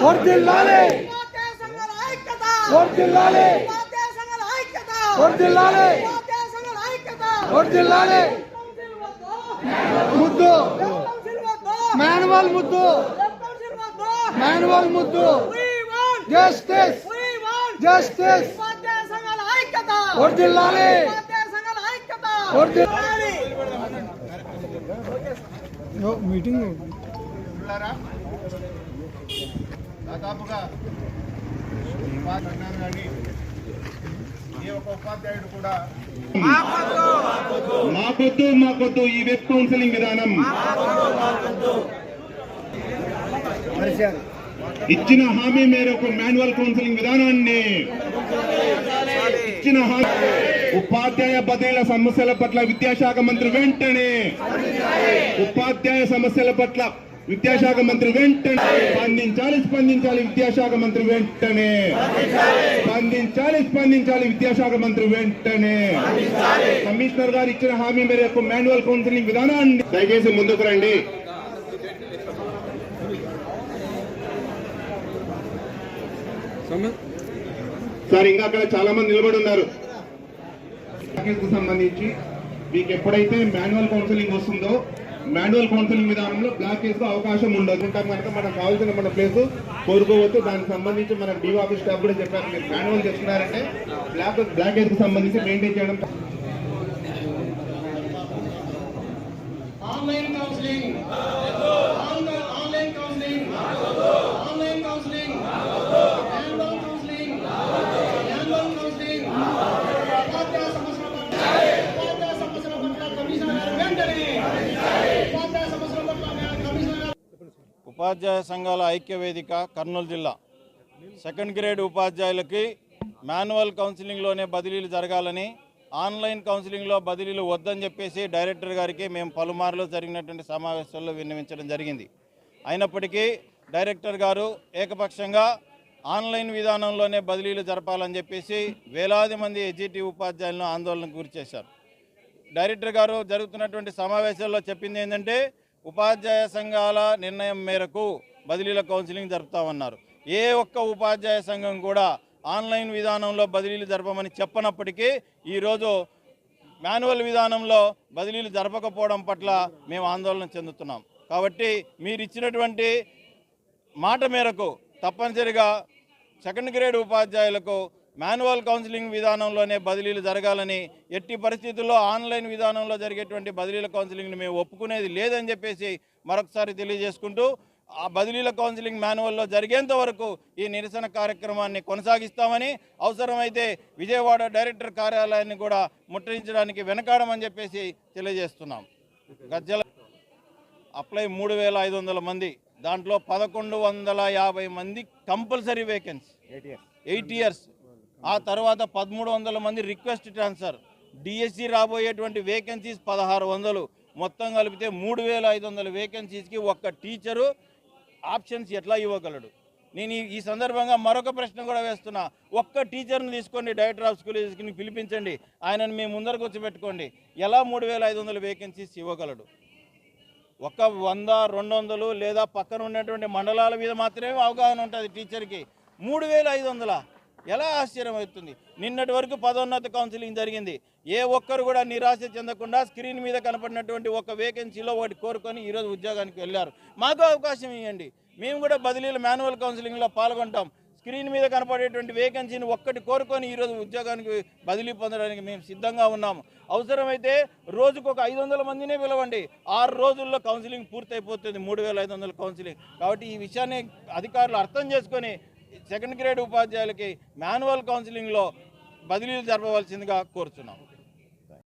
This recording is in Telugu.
వర్ధిల్లాలి ఉపాధ్యాయ సంఘాల ఐక్యత వర్ధిల్లాలి ఉపాధ్యాయ సంఘాల ఐక్యత వర్ధిల్లాలి ఉపాధ్యాయ సంఘాల ఐక్యత వర్ధిల్లాలి ముద్దు మాన్యువల్ ముద్దు మాన్యువల్ ముద్దు జస్టిస్ జస్టిస్ ఉపాధ్యాయ సంఘాల ఐక్యత వర్ధిల్లాలి ఉపాధ్యాయ సంఘాల ఐక్యత వర్ధిల్లాలి మీటింగ్ దాదాపుగా ఏ ఒక్క ఉపాధ్యాయుడు కూడా మాకొద్దు ఈ వెబ్ కౌన్సిలింగ్ విధానం ఇచ్చిన హామీ మేరకు మాన్యువల్ కౌన్సిలింగ్ విధానాన్ని ఇచ్చిన ఉపాధ్యాయ బదిలీల సమస్యల పట్ల విద్యాశాఖ మంత్రి వెంటనే ఉపాధ్యాయ సమస్యల పట్ల విద్యాశాఖ మంత్రి వెంటనే స్పందించాలి విద్యాశాఖ మంత్రి వెంటనే స్పందించాలి విద్యాశాఖ మంత్రి వెంటనే కమిషనర్ గారు ఇచ్చిన హామీ మేరకు మాన్యువల్ కౌన్సిలింగ్ విధానాన్ని దయచేసి ముందుకు రండి. సార్ ఇంకా అక్కడ చాలా మంది నిలబడి ఉన్నారు. సంబంధించి మీకు ఎప్పుడైతే మాన్యువల్ కౌన్సిలింగ్ వస్తుందో మాన్యువల్ కౌన్సిలింగ్ విధానంలో బ్లాక్ కేసు అవకాశం ఉండదు. కనుక మనకు కావాల్సిన మన ప్లేస్ కోరుకోవచ్చు. దానికి సంబంధించి మన డిఓ ఆఫీస్ స్టాఫ్ కూడా చెప్పారు, మీరు మాన్యువల్ చేస్తున్నారంటే బ్లాక్ కేసుకు సంబంధించి మెయింటైన్ చేయడం. ఆన్లైన్ కౌన్సిలింగ్ ఉపాధ్యాయ సంఘాల ఐక్య వేదిక కర్నూలు జిల్లా సెకండ్ గ్రేడ్ ఉపాధ్యాయులకి మాన్యువల్ కౌన్సిలింగ్లోనే బదిలీలు జరగాలని, ఆన్లైన్ కౌన్సిలింగ్లో బదిలీలు వద్దని చెప్పేసి డైరెక్టర్ గారికి మేము పలుమార్లు జరిగినటువంటి సమావేశాల్లో విన్నవించడం జరిగింది. అయినప్పటికీ డైరెక్టర్ గారు ఏకపక్షంగా ఆన్లైన్ విధానంలోనే బదిలీలు జరపాలని చెప్పేసి వేలాది మంది ఎడ్జిటి ఉపాధ్యాయులను ఆందోళనకు గురి చేశారు. డైరెక్టర్ గారు జరుగుతున్నటువంటి సమావేశాల్లో చెప్పింది ఏంటంటే ఉపాధ్యాయ సంఘాల నిర్ణయం మేరకు బదిలీల కౌన్సిలింగ్ జరుపుతామన్నారు. ఏ ఒక్క ఉపాధ్యాయ సంఘం కూడా ఆన్లైన్ విధానంలో బదిలీలు జరపమని చెప్పనప్పటికీ ఈరోజు మాన్యువల్ విధానంలో బదిలీలు జరపకపోవడం పట్ల మేము ఆందోళన చెందుతున్నాం. కాబట్టి మీరు ఇచ్చినటువంటి మాట మేరకు తప్పనిసరిగా సెకండ్ గ్రేడ్ ఉపాధ్యాయులకు మాన్యువల్ కౌన్సిలింగ్ విధానంలోనే బదిలీలు జరగాలని, ఎట్టి పరిస్థితుల్లో ఆన్లైన్ విధానంలో జరిగేటువంటి బదిలీల కౌన్సిలింగ్ని మేము ఒప్పుకునేది లేదని చెప్పేసి మరొకసారి తెలియజేసుకుంటూ ఆ బదిలీల కౌన్సిలింగ్ మాన్యువల్లో జరిగేంత వరకు ఈ నిరసన కార్యక్రమాన్ని కొనసాగిస్తామని, అవసరమైతే విజయవాడ డైరెక్టర్ కార్యాలయాన్ని కూడా ముట్టడించడానికి వెనకాడమని చెప్పేసి తెలియజేస్తున్నాం. గజ్జల అప్లై 3500 మంది, దాంట్లో 1150 మంది కంపల్సరీ వేకెన్సీ 8 ఇయర్స్, ఆ తర్వాత 1300 మంది రిక్వెస్ట్ ట్రాన్స్ఫర్, డిఎస్సి రాబోయేటువంటి వేకెన్సీస్ 1600, మొత్తం కలిపితే 3500 వేకెన్సీస్కి ఒక్క టీచరు ఆప్షన్స్ ఎట్లా ఇవ్వగలడు? నేను ఈ సందర్భంగా మరొక ప్రశ్న కూడా వేస్తున్నా. ఒక్క టీచర్ని తీసుకోండి, డైరెక్టర్ ఆఫ్ స్కూల్ ఎడ్యుకేషన్కి పిలిపించండి, ఆయనను మేము ముందరకు వచ్చి పెట్టుకోండి, ఎలా 3500 వేకెన్సీస్ ఇవ్వగలడు? ఒక 100, 200 లేదా పక్కన ఉన్నటువంటి మండలాల మీద మాత్రమే అవగాహన ఉంటుంది టీచర్కి. 3500 ఎలా ఆశ్చర్యం అవుతుంది? నిన్నటి వరకు పదోన్నత కౌన్సిలింగ్ జరిగింది. ఏ ఒక్కరు కూడా నిరాశ చెందకుండా స్క్రీన్ మీద కనపడినటువంటి ఒక వేకెన్సీలో ఒకటి కోరుకొని ఈరోజు ఉద్యోగానికి వెళ్ళారు. మాకు అవకాశం ఇవ్వండి, మేము కూడా బదిలీల మాన్యువల్ కౌన్సిలింగ్లో పాల్గొంటాం. స్క్రీన్ మీద కనపడేటువంటి వేకెన్సీని ఒక్కటి కోరుకొని ఈరోజు ఉద్యోగానికి బదిలీ పొందడానికి మేము సిద్ధంగా ఉన్నాము. అవసరమైతే రోజుకు ఒక 500 మందినే పిలవండి, 6 రోజుల్లో కౌన్సిలింగ్ పూర్తయిపోతుంది, 3500 కౌన్సిలింగ్. కాబట్టి ఈ విషయాన్ని అధికారులు అర్థం చేసుకొని సెకండ్ గ్రేడ్ ఉపాధ్యాయులకి మాన్యువల్ కౌన్సిలింగ్లో బదిలీలు జరపవలసిందిగా కోరుతున్నాం.